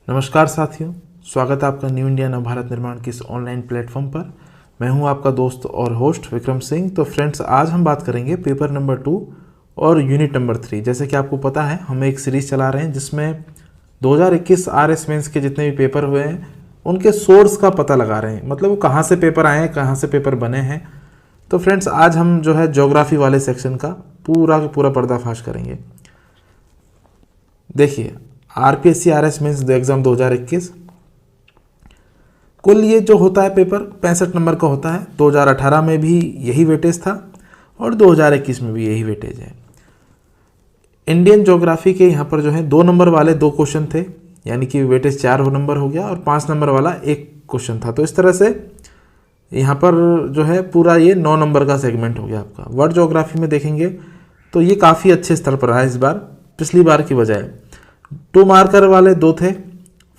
नमस्कार साथियों, स्वागत है आपका न्यू इंडिया नव भारत निर्माण की इस ऑनलाइन प्लेटफॉर्म पर। मैं हूं आपका दोस्त और होस्ट विक्रम सिंह। तो फ्रेंड्स, आज हम बात करेंगे पेपर नंबर 2 और यूनिट नंबर 3। जैसे कि आपको पता है, हम एक सीरीज चला रहे हैं जिसमें 2021 आरएस मेंस के जितने भी पेपर हुए हैं उनके सोर्स का पता लगा रहे हैं, मतलब वो कहाँ से पेपर आए हैं, कहाँ से पेपर बने हैं। तो फ्रेंड्स, आज हम जो है ज्योग्राफी वाले सेक्शन का पूरा का पूरा पर्दाफाश करेंगे। देखिए, आरपीएससी आरएस मेंस एग्जाम 2021 कुल ये जो होता है पेपर 65 नंबर का होता है। 2018 में भी यही वेटेज था और 2021 में भी यही वेटेज है। इंडियन ज्योग्राफी के यहाँ पर जो है 2 नंबर वाले 2 क्वेश्चन थे, यानी कि वेटेज 4 नंबर हो गया, और 5 नंबर वाला 1 क्वेश्चन था। तो इस तरह से यहाँ पर जो है पूरा ये 9 नंबर का सेगमेंट हो गया आपका। वर्ल्ड ज्योग्राफी में देखेंगे तो ये काफ़ी अच्छे स्तर पर रहा है इस बार, पिछली बार की बजाय। 2 मार्कर वाले 2 थे,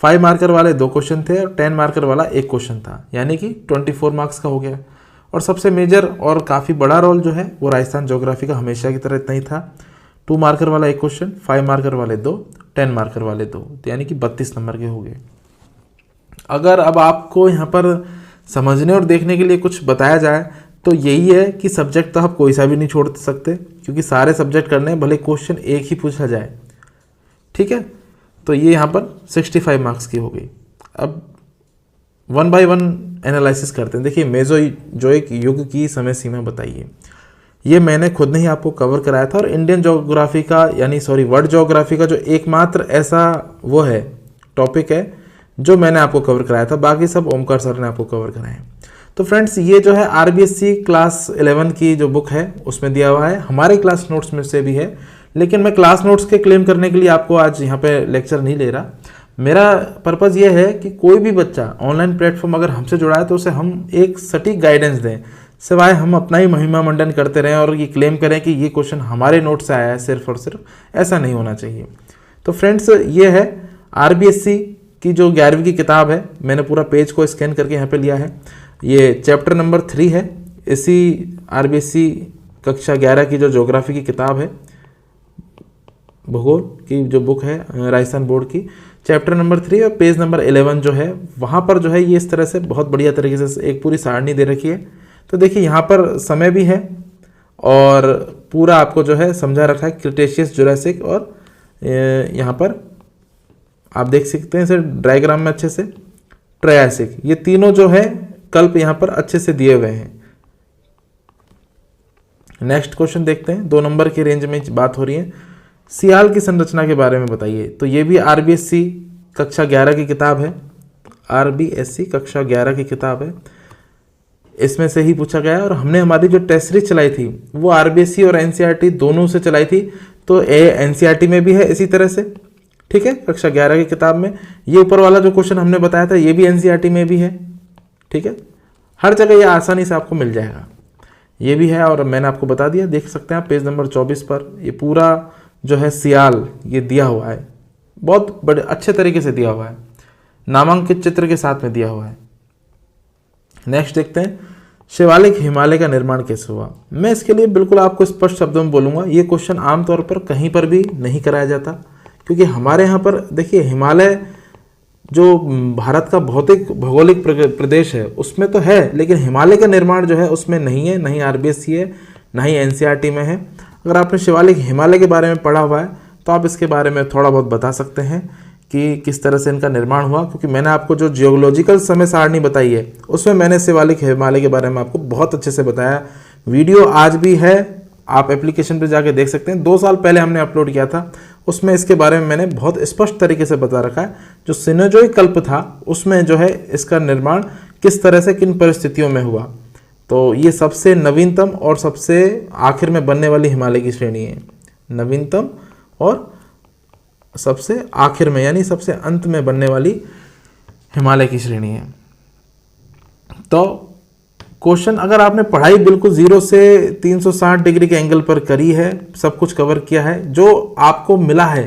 5 मार्कर वाले 2 क्वेश्चन थे और 10 मार्कर वाला 1 क्वेश्चन था, यानी कि 24 मार्क्स का हो गया। और सबसे मेजर और काफ़ी बड़ा रोल जो है वो राजस्थान ज्योग्राफी का हमेशा की तरह इतना ही था। 2 मार्कर वाला 1 क्वेश्चन, 5 मार्कर वाले 2, 10 मार्कर वाले 2, यानी कि 32 नंबर के हो गए। अगर अब आपको यहाँ पर समझने और देखने के लिए कुछ बताया जाए तो यही है कि सब्जेक्ट तो आप कोई सा भी नहीं छोड़ सकते, क्योंकि सारे सब्जेक्ट करने हैं, भले क्वेश्चन एक ही पूछा जाए। ठीक है, तो ये यहाँ पर 65 मार्क्स की हो गई। अब 1 बाय 1 एनालिसिस करते हैं। देखिए, मेसोजोइक युग की समय सीमा बताइए। ये मैंने खुद नहीं आपको कवर कराया था, और इंडियन ज्योग्राफी का वर्ल्ड ज्योग्राफी का जो एकमात्र ऐसा वो है टॉपिक है जो मैंने आपको कवर कराया था। बाकी सब ओमकार सर ने आपको कवर कराए हैं। तो फ्रेंड्स, ये जो है आरबीएससी क्लास 11 की जो बुक है उसमें दिया हुआ है, हमारे क्लास नोट्स में से भी है, लेकिन मैं क्लास नोट्स के क्लेम करने के लिए आपको आज यहाँ पे लेक्चर नहीं ले रहा। मेरा पर्पज़ ये है कि कोई भी बच्चा ऑनलाइन प्लेटफॉर्म अगर हमसे जुड़ा है तो उसे हम एक सटीक गाइडेंस दें, सिवाय हम अपना ही महिमा मंडन करते रहें और ये क्लेम करें कि ये क्वेश्चन हमारे नोट से आया है सिर्फ और सिर्फ। ऐसा नहीं होना चाहिए। तो फ्रेंड्स, ये है आरबीएससी की जो 11वीं की किताब है। मैंने पूरा पेज को स्कैन करके यहाँ पे लिया है। ये चैप्टर नंबर 3 है, इसी आरबीएससी कक्षा 11 की जो ज्योग्राफी की किताब है, भूगोल की जो बुक है राजस्थान बोर्ड की, चैप्टर नंबर 3 और पेज नंबर 11 जो है वहाँ पर जो है ये इस तरह से बहुत बढ़िया तरीके से एक पूरी सारणी दे रखी है। तो देखिए, यहाँ पर समय भी है और पूरा आपको जो है समझा रखा है, क्रिटेशियस, जुरासिक, और यहाँ पर आप देख सकते हैं इसे डायग्राम में अच्छे से, ट्रायसिक, ये तीनों जो है कल्प यहाँ पर अच्छे से दिए हुए हैं। नेक्स्ट क्वेश्चन देखते हैं। 2 नंबर की रेंज में बात हो रही है, सियाल की संरचना के बारे में बताइए। तो ये भी आरबीएससी कक्षा 11 की किताब है, आरबीएससी कक्षा 11 की किताब है, इसमें से ही पूछा गया है। और हमने हमारी जो टेस्ट सीरीज चलाई थी वो आरबीएससी और एनसीईआरटी दोनों से चलाई थी, तो एनसीईआरटी में भी है इसी तरह से। ठीक है, कक्षा 11 की किताब में ये ऊपर वाला जो क्वेश्चन हमने बताया था ये भी एनसीईआरटी में भी है। ठीक है, हर जगह ये आसानी से आपको मिल जाएगा, ये भी है। और मैंने आपको बता दिया, देख सकते हैं आप पेज नंबर 24 पर ये पूरा जो है सियाल ये दिया हुआ है, बहुत बड़े अच्छे तरीके से दिया हुआ है, नामांकित चित्र के साथ में दिया हुआ है। नेक्स्ट देखते हैं, शिवालिक हिमालय का निर्माण कैसे हुआ। मैं इसके लिए बिल्कुल आपको स्पष्ट शब्दों में बोलूँगा, ये क्वेश्चन आमतौर पर कहीं पर भी नहीं कराया जाता, क्योंकि हमारे यहाँ पर देखिए, हिमालय जो भारत का भौगोलिक प्रदेश है उसमें तो है, लेकिन हिमालय का निर्माण जो है उसमें नहीं है, नहीं आरबीएससी है, नहीं एनसीईआरटी में है। अगर आपने शिवालिक हिमालय के बारे में पढ़ा हुआ है तो आप इसके बारे में थोड़ा बहुत बता सकते हैं कि किस तरह से इनका निर्माण हुआ, क्योंकि मैंने आपको जो जियोलॉजिकल समय सारणी बताई है उसमें मैंने शिवालिक हिमालय के बारे में आपको बहुत अच्छे से बताया। वीडियो आज भी है, आप एप्लीकेशन पर जाके देख सकते हैं। 2 साल पहले हमने अपलोड किया था, उसमें इसके बारे में मैंने बहुत स्पष्ट तरीके से बता रखा है। जो सिनोजोइक कल्प था उसमें जो है इसका निर्माण किस तरह से किन परिस्थितियों में हुआ। तो ये सबसे नवीनतम और सबसे आखिर में बनने वाली हिमालय की श्रेणी है, नवीनतम और सबसे आखिर में यानी सबसे अंत में बनने वाली हिमालय की श्रेणी है। तो क्वेश्चन अगर आपने पढ़ाई बिल्कुल 0 से 360 डिग्री के एंगल पर करी है, सब कुछ कवर किया है, जो आपको मिला है।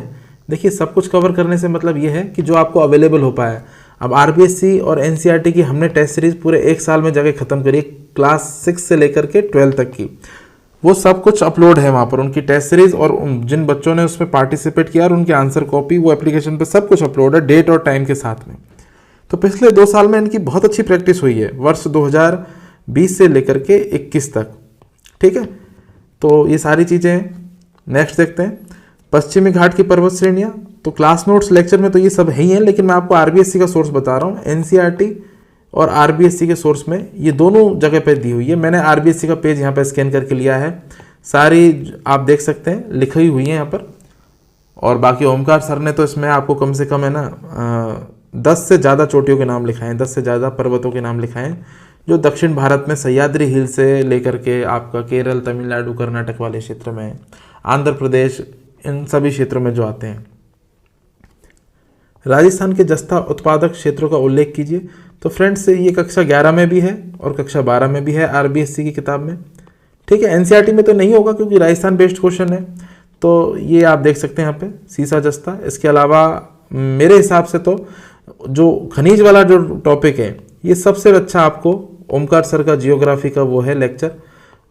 देखिए, सब कुछ कवर करने से मतलब ये है कि जो आपको अवेलेबल हो पाया। अब आरबीएससी और एनसीईआरटी की हमने टेस्ट सीरीज पूरे 1 साल में जाके ख़त्म करी, क्लास 6 से लेकर के 12 तक की। वो सब कुछ अपलोड है वहाँ पर, उनकी टेस्ट सीरीज और जिन बच्चों ने उसमें पार्टिसिपेट किया और उनके आंसर कॉपी, वो एप्लीकेशन पे सब कुछ अपलोड है, डेट और टाइम के साथ में। तो पिछले 2 साल में इनकी बहुत अच्छी प्रैक्टिस हुई है, वर्ष 2020 से लेकर के 21 तक। ठीक है, तो ये सारी चीज़ें हैं। नेक्स्ट देखते हैं पश्चिमी घाट की पर्वत श्रेणियाँ। तो क्लास नोट्स लेक्चर में तो ये सब है ही हैं, लेकिन मैं आपको आरबीएससी का सोर्स बता रहा हूँ। एनसीईआरटी और आरबीएससी के सोर्स में ये दोनों जगह पे दी हुई है। मैंने आरबीएससी का पेज यहाँ पे स्कैन करके लिया है, सारी आप देख सकते हैं लिखी हुई है यहाँ पर। और बाकी ओमकार सर ने तो इसमें आपको कम से कम है ना 10 से ज़्यादा चोटियों के नाम लिखाए हैं, 10 से ज़्यादा पर्वतों के नाम लिखाए हैं, जो दक्षिण भारत में सह्याद्री हिल से लेकर के आपका केरल, तमिलनाडु, कर्नाटक वाले क्षेत्र में, आंध्र प्रदेश, इन सभी क्षेत्रों में जो आते हैं। राजस्थान के जस्ता उत्पादक क्षेत्रों का उल्लेख कीजिए। तो फ्रेंड्स ये कक्षा 11 में भी है और कक्षा 12 में भी है आरबीएससी की किताब में। ठीक है, एनसीईआरटी में तो नहीं होगा क्योंकि राजस्थान बेस्ड क्वेश्चन है, तो ये आप देख सकते हैं यहाँ पे सीसा जस्ता। इसके अलावा मेरे हिसाब से तो जो खनिज वाला जो टॉपिक है, ये सबसे अच्छा आपको ओमकार सर का जियोग्राफी का वो है लेक्चर,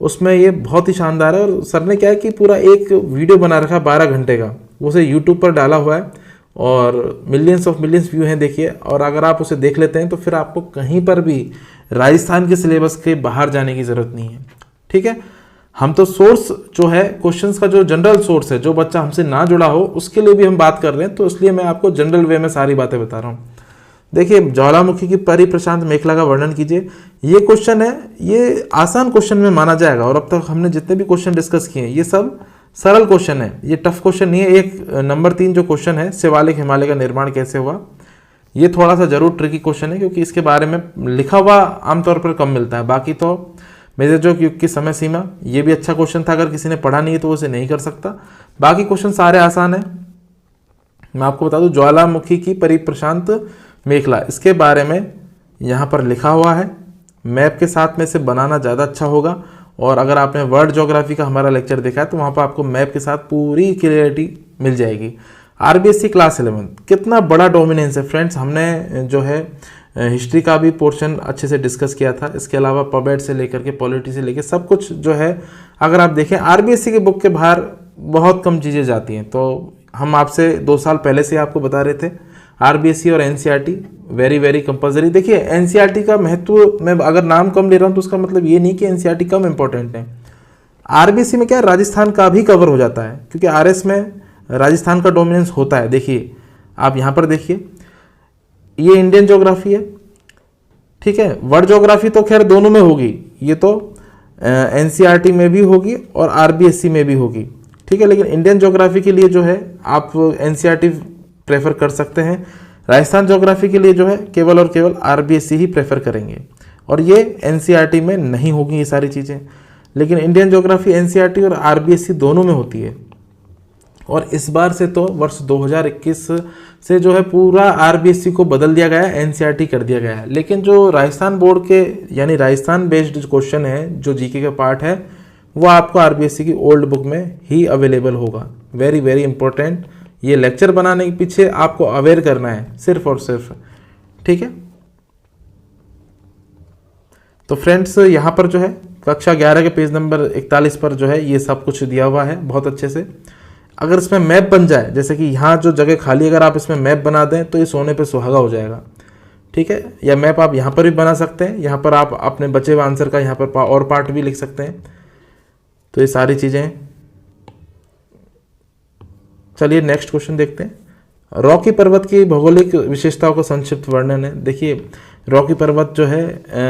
उसमें ये बहुत ही शानदार है। और सर ने क्या है कि पूरा एक वीडियो बना रखा है 12 घंटे का, उसे यूट्यूब पर डाला हुआ है और मिलियंस ऑफ मिलियंस व्यू हैं देखिए। और अगर आप उसे देख लेते हैं तो फिर आपको कहीं पर भी राजस्थान के सिलेबस के बाहर जाने की ज़रूरत नहीं है। ठीक है, हम तो सोर्स जो है क्वेश्चंस का, जो जनरल सोर्स है, जो बच्चा हमसे ना जुड़ा हो उसके लिए भी हम बात कर रहे हैं, तो इसलिए मैं आपको जनरल वे में सारी बातें बता रहा हूँ। देखिए, ज्वालामुखी की परिप्रशांत मेखला का वर्णन कीजिए। ये क्वेश्चन है, ये आसान क्वेश्चन में माना जाएगा और अब तक हमने जितने भी क्वेश्चन डिस्कस किए हैं ये सब सरल क्वेश्चन है, ये टफ क्वेश्चन नहीं है। एक नंबर 3 जो क्वेश्चन है, शिवालिक हिमालय का निर्माण कैसे हुआ, ये थोड़ा सा जरूर ट्रिकी क्वेश्चन है क्योंकि इसके बारे में लिखा हुआ आमतौर पर कम मिलता है। बाकी तो मेजरजोग युग की समय सीमा, ये भी अच्छा क्वेश्चन था, अगर किसी ने पढ़ा नहीं है तो वो उसे नहीं कर सकता। बाकी क्वेश्चन सारे आसान है। मैं आपको बता दूं, ज्वालामुखी की परिप्रशांत मेखला, इसके बारे में यहाँ पर लिखा हुआ है, मैप के साथ में इसे बनाना ज़्यादा अच्छा होगा। और अगर आपने वर्ल्ड ज्योग्राफी का हमारा लेक्चर देखा है तो वहाँ पर आपको मैप के साथ पूरी क्लियरिटी मिल जाएगी। आरबीएससी क्लास 11 कितना बड़ा डोमिनेंस है फ्रेंड्स। हमने जो है हिस्ट्री का भी पोर्शन अच्छे से डिस्कस किया था। इसके अलावा पबेट से लेकर के पॉलिटी से लेकर सब कुछ जो है, अगर आप देखें आरबीएससी के बुक के बाहर बहुत कम चीज़ें जाती हैं। तो हम आपसे 2 साल पहले से आपको बता रहे थे आरबीएससी और एनसीईआरटी वेरी कंपल्सरी। देखिए, एनसीईआरटी का महत्व, मैं अगर नाम कम ले रहा हूँ तो उसका मतलब ये नहीं कि एनसीईआरटी कम इंपॉर्टेंट है। आरबीएससी में क्या है, राजस्थान का भी कवर हो जाता है क्योंकि आरएस में राजस्थान का डोमिनेंस होता है। देखिए, आप यहाँ पर देखिए, ये इंडियन ज्योग्राफी है। ठीक है, वर्ल्ड ज्योग्राफी तो खैर दोनों में होगी, ये तो एनसीईआरटी में भी होगी और आरबीएससी में भी होगी। ठीक है, लेकिन इंडियन ज्योग्राफी के लिए जो है आप एनसीईआरटी प्रेफर कर सकते हैं। राजस्थान ज्योग्राफी के लिए जो है केवल और केवल आरबीएससी ही प्रेफर करेंगे और ये एनसीईआरटी में नहीं होगी ये सारी चीज़ें। लेकिन इंडियन ज्योग्राफी एनसीईआरटी और आरबीएससी दोनों में होती है। और इस बार से तो वर्ष 2021 से जो है पूरा आरबीएससी को बदल दिया गया है, एनसीईआरटी कर दिया गया है। लेकिन जो राजस्थान बोर्ड के यानी राजस्थान बेस्ड क्वेश्चन है, जो जीके का पार्ट है, वो आपको आरबीएससी की ओल्ड बुक में ही अवेलेबल होगा। वेरी इंपॉर्टेंट, ये लेक्चर बनाने के पीछे आपको अवेयर करना है सिर्फ और सिर्फ। ठीक है, तो फ्रेंड्स यहाँ पर जो है कक्षा 11 के पेज नंबर 41 पर जो है ये सब कुछ दिया हुआ है बहुत अच्छे से। अगर इसमें मैप बन जाए, जैसे कि यहाँ जो जगह खाली, अगर आप इसमें मैप बना दें तो ये सोने पे सुहागा हो जाएगा। ठीक है, या मैप आप यहाँ पर भी बना सकते हैं, यहाँ पर आप अपने बचे हुए आंसर का यहाँ पर और पार्ट भी लिख सकते हैं। तो ये सारी चीज़ें। चलिए नेक्स्ट क्वेश्चन देखते हैं। रॉकी पर्वत की भौगोलिक विशेषताओं का संक्षिप्त वर्णन है। देखिए, रॉकी पर्वत जो है,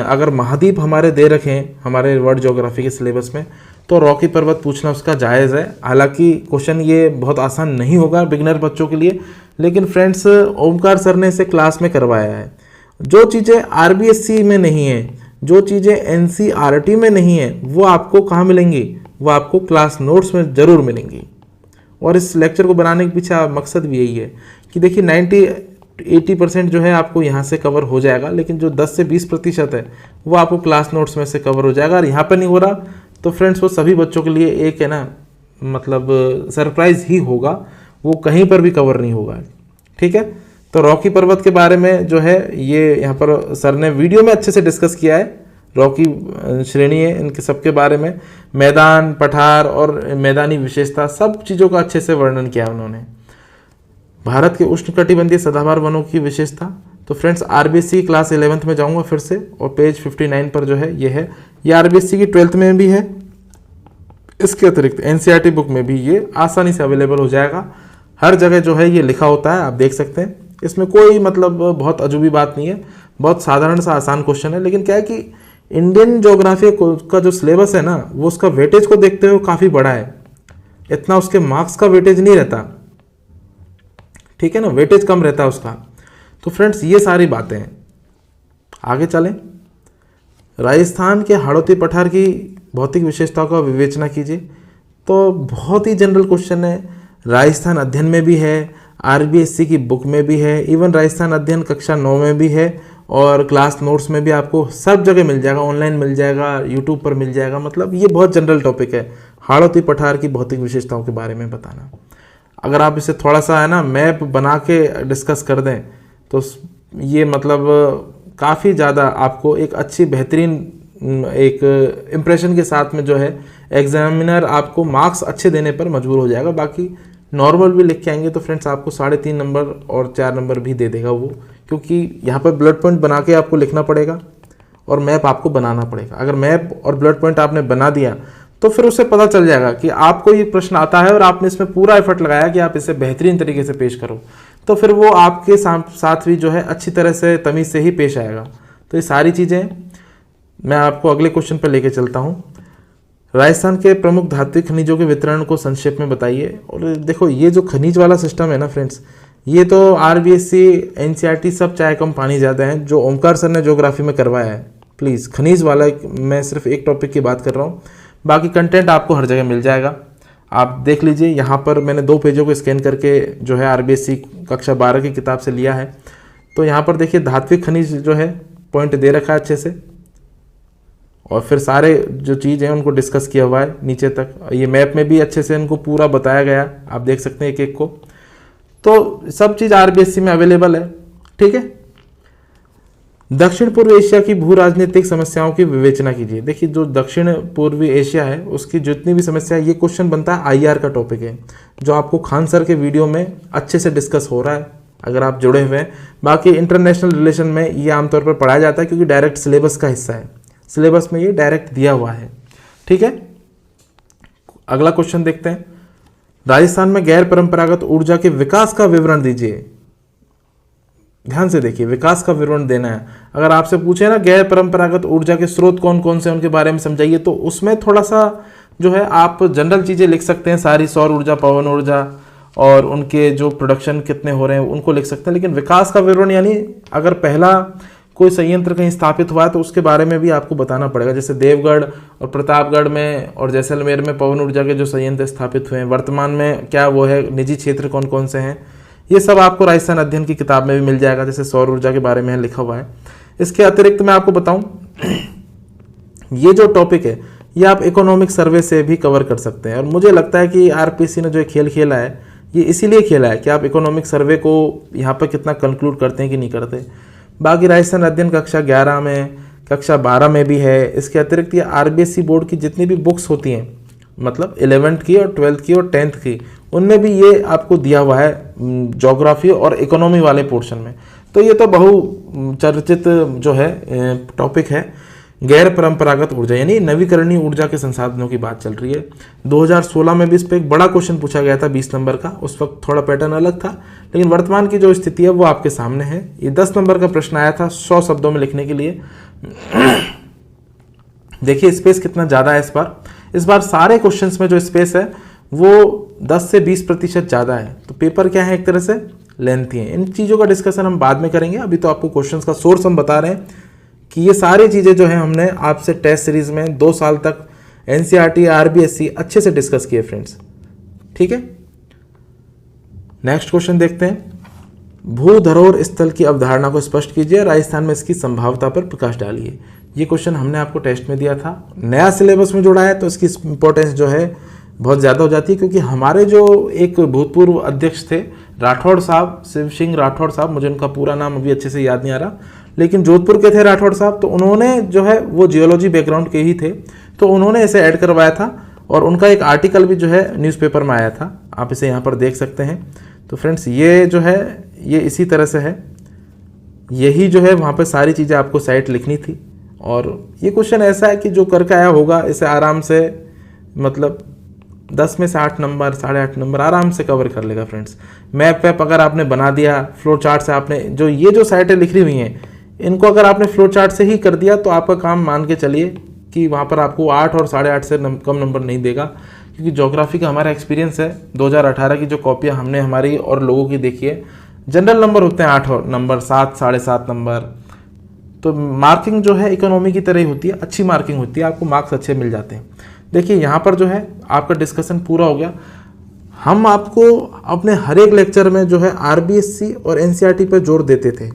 अगर महाद्वीप हमारे दे रखें हमारे वर्ल्ड ज्योग्राफी के सिलेबस में, तो रॉकी पर्वत पूछना उसका जायज़ है। हालांकि क्वेश्चन ये बहुत आसान नहीं होगा बिगिनर बच्चों के लिए, लेकिन फ्रेंड्स ओमकार सर ने इसे क्लास में करवाया है। जो चीज़ें आरबीएससी में नहीं है, जो चीज़ें एनसीईआरटी में नहीं है, वो आपको कहाँ मिलेंगी, वो आपको क्लास नोट्स में ज़रूर मिलेंगी। और इस लेक्चर को बनाने के पीछे मकसद भी यही है कि देखिए 90-80% जो है आपको यहाँ से कवर हो जाएगा, लेकिन जो 10 से 20% है वो आपको क्लास नोट्स में से कवर हो जाएगा। और यहाँ पर नहीं हो रहा तो फ्रेंड्स वो सभी बच्चों के लिए एक है ना, मतलब सरप्राइज ही होगा, वो कहीं पर भी कवर नहीं होगा। ठीक है, तो रॉकी पर्वत के बारे में जो है ये यहाँ पर सर ने वीडियो में अच्छे से डिस्कस किया है, रॉकी श्रेणी है, इनके सबके बारे में मैदान, पठार और मैदानी विशेषता सब चीज़ों का अच्छे से वर्णन किया उन्होंने। भारत के उष्णकटिबंधीय सदाबहार वनों की विशेषता, तो फ्रेंड्स आरबीएससी क्लास 11th में जाऊंगा फिर से, और पेज 59 पर जो है ये है, ये आरबीएससी की 12th में भी है। इसके अतिरिक्त एनसीईआरटी बुक में भी ये आसानी से अवेलेबल हो जाएगा, हर जगह जो है ये लिखा होता है, आप देख सकते हैं। इसमें कोई मतलब बहुत अजूबी बात नहीं है, बहुत साधारण सा आसान क्वेश्चन है। लेकिन क्या है कि इंडियन ज्योग्राफी का जो सिलेबस है ना, वो उसका वेटेज को देखते हुए काफ़ी बड़ा है, इतना उसके मार्क्स का वेटेज नहीं रहता, ठीक है ना, वेटेज कम रहता है उसका। तो फ्रेंड्स ये सारी बातें हैं। आगे चलें, राजस्थान के हाड़ौती पठार की भौतिक विशेषताओं का विवेचना कीजिए। तो बहुत ही जनरल क्वेश्चन है, राजस्थान अध्ययन में भी है, आरबीएससी की बुक में भी है, इवन राजस्थान अध्ययन कक्षा 9 में भी है, और क्लास नोट्स में भी आपको सब जगह मिल जाएगा, ऑनलाइन मिल जाएगा, यूट्यूब पर मिल जाएगा। मतलब ये बहुत जनरल टॉपिक है, हाड़ौती पठार की भौतिक विशेषताओं के बारे में बताना। अगर आप इसे थोड़ा सा है ना मैप बना के डिस्कस कर दें तो ये मतलब काफ़ी ज़्यादा आपको एक अच्छी बेहतरीन एक इम्प्रेशन के साथ में जो है एग्जामिनर आपको मार्क्स अच्छे देने पर मजबूर हो जाएगा। बाकी नॉर्मल भी लिख के आएंगे तो फ्रेंड्स आपको 3.5 नंबर और 4 नंबर भी दे देगा वो, क्योंकि यहाँ पर ब्लड पॉइंट बना के आपको लिखना पड़ेगा और मैप आपको बनाना पड़ेगा। अगर मैप और ब्लड पॉइंट आपने बना दिया तो फिर उससे पता चल जाएगा कि आपको ये प्रश्न आता है और आपने इसमें पूरा एफर्ट लगाया कि आप इसे बेहतरीन तरीके से पेश करो, तो फिर वो आपके साथ भी जो है अच्छी तरह से तमीज़ से ही पेश आएगा। तो ये सारी चीज़ें मैं आपको अगले क्वेश्चन पर लेके चलता हूँ। राजस्थान के प्रमुख धात्विक खनिजों के वितरण को संक्षेप में बताइए। और देखो ये जो खनिज वाला सिस्टम है ना फ्रेंड्स, ये तो आरबीएससी, एनसीईआरटी सब चाहे कम पानी ज़्यादा है, जो ओमकार सर ने ज्योग्राफी में करवाया है। प्लीज़ खनिज वाला मैं सिर्फ एक टॉपिक की बात कर रहा हूँ, बाकी कंटेंट आपको हर जगह मिल जाएगा। आप देख लीजिए, यहाँ पर मैंने 2 पेजों को स्कैन करके जो है आरबीएससी कक्षा 12 की किताब से लिया है। तो यहाँ पर देखिए धात्विक खनिज जो है पॉइंट दे रखा है अच्छे से, और फिर सारे जो चीज़ हैं उनको डिस्कस किया हुआ है नीचे तक। ये मैप में भी अच्छे से इनको पूरा बताया गया, आप देख सकते हैं एक एक को। तो सब चीज़ आरबीएससी में अवेलेबल है, ठीक है। दक्षिण पूर्व एशिया की भू राजनीतिक समस्याओं की विवेचना कीजिए। देखिए जो दक्षिण पूर्वी एशिया है उसकी जितनी भी समस्या है, ये क्वेश्चन बनता है आईआर का टॉपिक है, जो आपको खान सर के वीडियो में अच्छे से डिस्कस हो रहा है अगर आप जुड़े हुए हैं। बाकी इंटरनेशनल रिलेशन में ये आमतौर पर पढ़ाया जाता है क्योंकि डायरेक्ट सिलेबस का हिस्सा है, सिलेबस में ये डायरेक्ट दिया हुआ है, ठीक है। अगला क्वेश्चन देखते हैं, राजस्थान में गैर परंपरागत ऊर्जा के विकास का विवरण दीजिए। ध्यान से देखिए, विकास का विवरण देना है। अगर आपसे पूछे ना गैर परंपरागत ऊर्जा के स्रोत कौन कौन से उनके बारे में समझाइए, तो उसमें थोड़ा सा जो है आप जनरल चीज़ें लिख सकते हैं, सारी सौर ऊर्जा, पवन ऊर्जा और उनके जो प्रोडक्शन कितने हो रहे हैं उनको लिख सकते हैं। लेकिन विकास का विवरण यानी अगर पहला कोई संयंत्र कहीं स्थापित हुआ है तो उसके बारे में भी आपको बताना पड़ेगा। जैसे देवगढ़ और प्रतापगढ़ में और जैसलमेर में पवन ऊर्जा के जो संयंत्र स्थापित हुए हैं, वर्तमान में क्या वो है, निजी क्षेत्र कौन कौन से हैं, ये सब आपको राजस्थान अध्ययन की किताब में भी मिल जाएगा, जैसे सौर ऊर्जा के बारे में लिखा हुआ है। इसके अतिरिक्त मैं आपको बताऊं, ये जो टॉपिक है ये आप इकोनॉमिक सर्वे से भी कवर कर सकते हैं। और मुझे लगता है कि आरपीएससी ने जो खेल खेला है ये इसीलिए खेला है कि आप इकोनॉमिक सर्वे को यहाँ पर कितना कंक्लूड करते हैं कि नहीं करते। बाकी राजस्थान अध्ययन कक्षा 11 में, कक्षा 12 में भी है। इसके अतिरिक्त ये आरबीएससी बोर्ड की जितनी भी बुक्स होती हैं, मतलब 11th की और 12th की और 10th की, उनमें भी ये आपको दिया हुआ है ज्योग्राफी और इकोनॉमी वाले पोर्शन में। तो ये तो बहुचर्चित जो है टॉपिक है, गैर परंपरागत ऊर्जा यानी नवीकरणीय ऊर्जा के संसाधनों की बात चल रही है। 2016 में भी इस पर एक बड़ा क्वेश्चन पूछा गया था 20 नंबर का, उस वक्त थोड़ा पैटर्न अलग था, लेकिन वर्तमान की जो स्थिति है वो आपके सामने है। ये 10 नंबर का प्रश्न आया था 100 शब्दों में लिखने के लिए। देखिए स्पेस कितना ज़्यादा है इस बार सारे क्वेश्चंस में जो स्पेस है वो 10 से 20% ज़्यादा है। तो पेपर क्या है, एक तरह से लेंथी है। इन चीज़ों का डिस्कशन हम बाद में करेंगे, अभी तो आपको क्वेश्चंस का सोर्स हम बता रहे हैं कि ये सारी चीज़ें जो है हमने आपसे टेस्ट सीरीज में 2 साल तक एनसीईआरटी, आरबीएससी अच्छे से डिस्कस किए फ्रेंड्स, ठीक है। नेक्स्ट क्वेश्चन देखते हैं, भू धरोहर स्थल की अवधारणा को स्पष्ट कीजिए, राजस्थान में इसकी संभाव्यता पर प्रकाश डालिए। ये क्वेश्चन हमने आपको टेस्ट में दिया था, नया सिलेबस में जोड़ा है तो इसकी इंपॉर्टेंस जो है बहुत ज़्यादा हो जाती है, क्योंकि हमारे जो एक भूतपूर्व अध्यक्ष थे राठौड़ साहब, शिव सिंह राठौड़ साहब, मुझे उनका पूरा नाम अभी अच्छे से याद नहीं आ रहा, लेकिन जोधपुर के थे राठौड़ साहब। तो उन्होंने जो है वो जियोलॉजी बैकग्राउंड के ही थे, तो उन्होंने इसे ऐड करवाया था और उनका एक आर्टिकल भी जो है न्यूज़पेपर में आया था, आप इसे यहाँ पर देख सकते हैं। तो फ्रेंड्स ये जो है ये इसी तरह से है, यही जो है वहाँ पर सारी चीज़ें आपको साइट लिखनी थी। और ये क्वेश्चन ऐसा है कि जो करके आया होगा इसे आराम से मतलब 10 में से 8 नंबर 8.5 नंबर आराम से कवर कर लेगा फ्रेंड्स। मैप वैप अगर आपने बना दिया, फ्लो चार्ट से आपने जो ये जो साइटें लिखी हुई हैं इनको अगर आपने फ्लो चार्ट से ही कर दिया तो आपका काम मान के चलिए कि वहाँ पर आपको 8 और 8.5 से कम नंबर नहीं देगा। क्योंकि ज्योग्राफी का हमारा एक्सपीरियंस है, 2018 की जो कॉपियाँ हमने हमारी और लोगों की देखी है, जनरल नंबर होते हैं 8 नंबर, 7, 7.5 नंबर। तो मार्किंग जो है इकोनॉमी की तरह ही होती है, अच्छी मार्किंग होती है, आपको मार्क्स अच्छे मिल जाते हैं। देखिए यहाँ पर जो है आपका डिस्कशन पूरा हो गया। हम आपको अपने हर एक लेक्चर में जो है आरबीएससी और एनसीईआरटी पर जोर देते थे।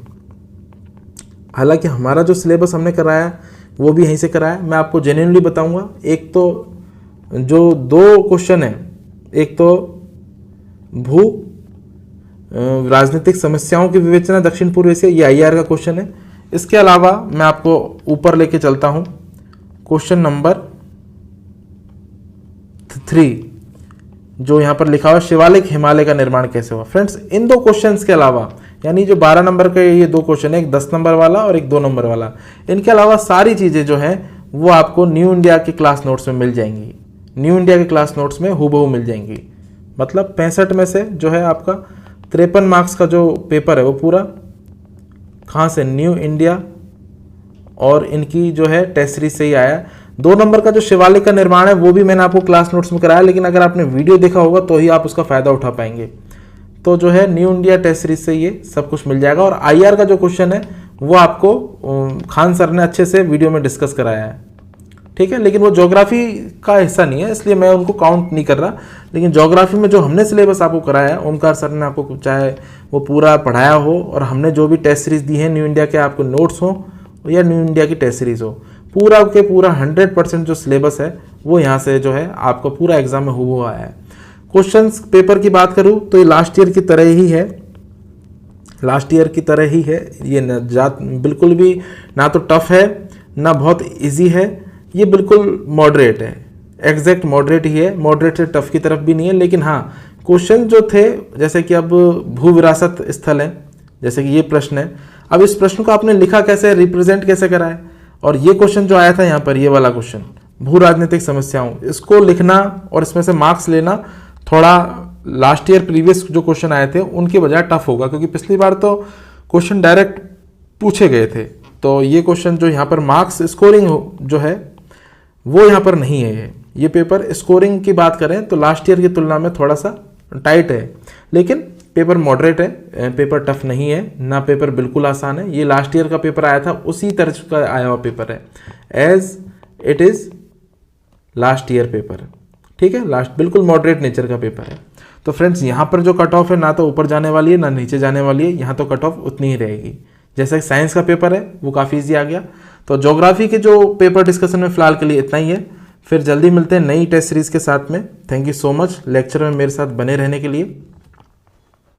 हालांकि हमारा जो सिलेबस हमने कराया वो भी यहीं से कराया। मैं आपको जेन्युइनली बताऊंगा, एक तो जो 2 क्वेश्चन है, एक तो भू राजनीतिक समस्याओं की विवेचना दक्षिण पूर्व एशिया, ये आईआर का क्वेश्चन है। इसके अलावा मैं आपको ऊपर लेके चलता हूं, क्वेश्चन नंबर 3 जो यहाँ पर लिखा हुआ शिवालिक हिमालय का निर्माण कैसे हुआ। फ्रेंड्स इन 2 क्वेश्चंस के अलावा, यानी जो 12 नंबर के ये 2 क्वेश्चन है, एक 10 नंबर वाला और एक 2 नंबर वाला, इनके अलावा सारी चीज़ें जो हैं वो आपको न्यू इंडिया के क्लास नोट्स में मिल जाएंगी। न्यू इंडिया के क्लास नोट्स में हूबहू मिल जाएंगी। मतलब 65 में से जो है आपका 53 मार्क्स का जो पेपर है वो पूरा कहाँ से, न्यू इंडिया और इनकी जो है टेस्ट सीरीज से ही आया। 2 नंबर का जो शिवालिक का निर्माण है वो भी मैंने आपको क्लास नोट्स में कराया, लेकिन अगर आपने वीडियो देखा होगा तो ही आप उसका फायदा उठा पाएंगे। तो जो है न्यू इंडिया टेस्ट सीरीज से ये सब कुछ मिल जाएगा। और आईआर का जो क्वेश्चन है वो आपको खान सर ने अच्छे से वीडियो में डिस्कस कराया है, ठीक है। लेकिन वो ज्योग्राफी का हिस्सा नहीं है, इसलिए मैं उनको काउंट नहीं कर रहा। लेकिन ज्योग्राफी में जो हमने सिलेबस आपको कराया है, ओमकार सर ने आपको चाहे वो पूरा पढ़ाया हो और हमने जो भी टेस्ट सीरीज दी है न्यू इंडिया के, आपको नोट्स हो या न्यू इंडिया की टेस्ट सीरीज हो, पूरा के पूरा 100% जो सिलेबस है वो यहाँ से जो है आपको पूरा एग्जाम में हुआ आया है। क्वेश्चंस पेपर की बात करूँ तो ये लास्ट ईयर की तरह ही है, लास्ट ईयर की तरह ही है। ये बिल्कुल भी ना तो टफ है ना बहुत इजी है, ये बिल्कुल मॉडरेट है, एग्जैक्ट मॉडरेट ही है। मॉडरेट से टफ की तरफ भी नहीं है। लेकिन हाँ, क्वेश्चन जो थे जैसे कि अब भू विरासत स्थल है, जैसे कि ये प्रश्न है, अब इस प्रश्न को आपने लिखा कैसे, रिप्रेजेंट कैसे करा है। और ये क्वेश्चन जो आया था यहाँ पर, ये वाला क्वेश्चन भू राजनीतिक समस्याओं, इसको लिखना और इसमें से मार्क्स लेना थोड़ा लास्ट ईयर प्रीवियस जो क्वेश्चन आए थे उनकी बजाय टफ होगा, क्योंकि पिछली बार तो क्वेश्चन डायरेक्ट पूछे गए थे। तो ये क्वेश्चन जो यहाँ पर मार्क्स स्कोरिंग जो है वो यहाँ पर नहीं है। ये पेपर स्कोरिंग की बात करें तो लास्ट ईयर की तुलना में थोड़ा सा टाइट है, लेकिन पेपर मॉडरेट है, पेपर टफ नहीं है ना, पेपर बिल्कुल आसान है। ये लास्ट ईयर का पेपर आया था उसी तरह का आया हुआ पेपर है, as it is last year paper, ठीक है। लास्ट बिल्कुल मॉडरेट नेचर का पेपर है। तो फ्रेंड्स यहाँ पर जो कट ऑफ है ना तो ऊपर जाने वाली है ना नीचे जाने वाली है, यहाँ तो कट ऑफ उतनी ही रहेगी। जैसे साइंस का पेपर है वो काफ़ी ईजी आ गया। तो ज्योग्राफी के जो पेपर डिस्कशन में फिलहाल के लिए इतना ही है। फिर जल्दी मिलते हैं नई टेस्ट सीरीज के साथ में। Thank you so much lecture में मेरे साथ बने रहने के लिए।